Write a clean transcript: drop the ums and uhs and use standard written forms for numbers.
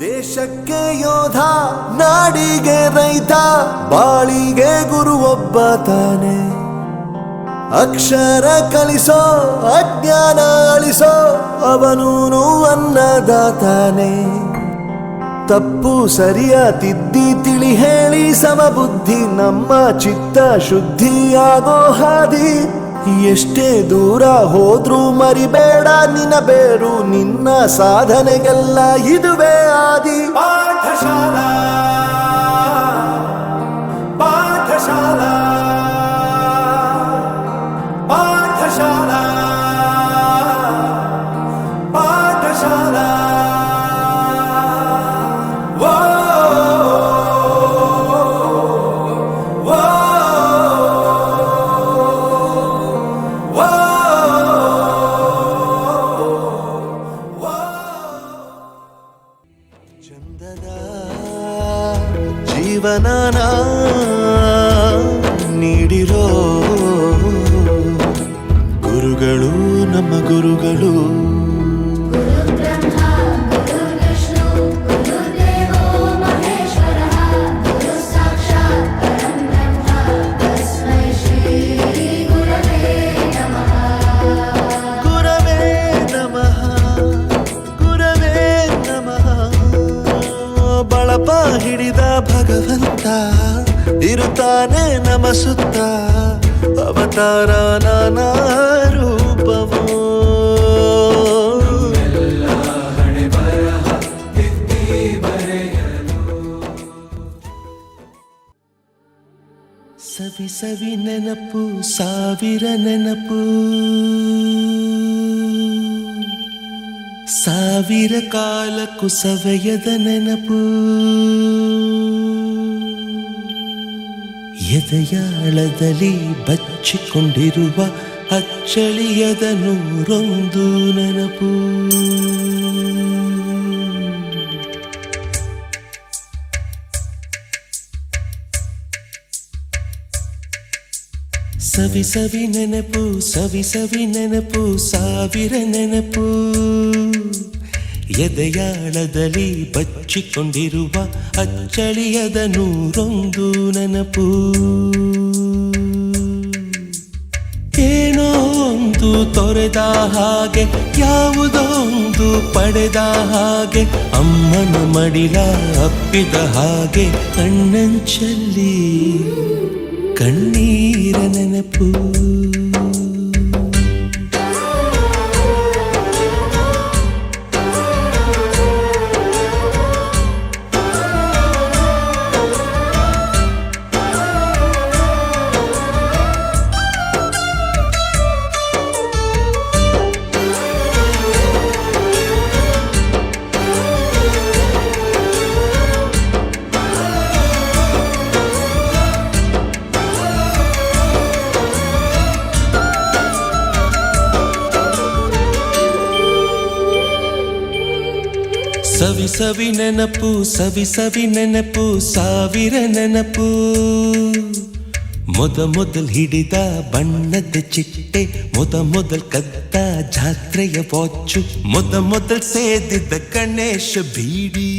ದೇಶಕ್ಕೆ ಯೋಧ ನಾಡಿಗೆ ರೈತ ಬಾಳಿಗೆ ಗುರು ಒಬ್ಬ ತಾನೆ ಅಕ್ಷರ ಕಲಿಸೋ ಅಜ್ಞಾನ ಅಳಿಸೋ ಅವನೂನು ಅನ್ನದಾತಾನೆ ತಪ್ಪು ಸರಿಯ ತಿದ್ದಿ ತಿಳಿ ಹೇಳಿ ಸಮಬುದ್ಧಿ ನಮ್ಮ ಚಿತ್ತ ಶುದ್ಧಿಯಾಗೋ ಹಾದಿ ಎಷ್ಟೇ ದೂರ ಹೋದ್ರೂ ಮರಿಬೇಡ ನಿನ್ನ ಬೇರು ನಿನ್ನ ಸಾಧನೆಗೆಲ್ಲ ಇದುವೇ ಆದಿ ಪಾಠಶಾಲಾ ಪಾಠಶಾಲಾ ಪಾಠಶಾಲಾ ಪಾಠಶಾಲಾ ಚಂದದ ಜೀವನನ ನೀಡಿರೋ ಗುರುಗಳು ನಮ್ಮ ಗುರುಗಳು ಬಳಪ ಹಿಡಿದ ಭಗವಂತ ಇರುತ್ತಾನೆ ನಮ ಸುತ್ತ ಅವತಾರ ನಾನಾ ರೂಪವೋ ಸವಿ ಸವಿ ನೆನಪು ಸಾವಿರ ನೆನಪು ಸಾವಿರ ಕಾಲಕ್ಕೂ ಸವೆಯದ ನೆನಪು ಎದೆಯಾಳದಲ್ಲಿ ಬಚ್ಚಿಕೊಂಡಿರುವ ಅಚ್ಚಳಿಯದ ನೂರೊಂದು ನೆನಪು ಸವಿ ಸವಿ ನೆನಪು ಸವಿ ಸವಿ ನೆನಪು ಸಾವಿರ ನೆನಪು ಎದೆಯಾಳದಲ್ಲಿ ಬಚ್ಚಿಕೊಂಡಿರುವ ಅಚ್ಚಳಿಯದ ನೂರೊಂದು ನೆನಪು ಏನೋ ಒಂದು ತೊರೆದ ಹಾಗೆ ಯಾವುದೋ ಒಂದು ಪಡೆದ ಹಾಗೆ ಅಮ್ಮನ ಮಡಿಲ ಅಪ್ಪಿದ ಹಾಗೆ ಕಣ್ಣಂಚಲ್ಲಿ ಕಣ್ಣೀರ ನೆನಪು ಸವಿ ಸವಿ ನೆನಪು ಸವಿ ಸವಿ ನೆನಪು ಸಾವಿರ ನೆನಪು ಮೊದಲ್ ಹಿಡಿದ ಬಣ್ಣದ ಚಿಟ್ಟೆ ಮೊದಲ್ ಕದ್ದ ಜಾತ್ರೆಯ ವಾಚು ಮೊದಲ್ ಸೇದಿದ್ದ ಗಣೇಶ ಬೀಡಿ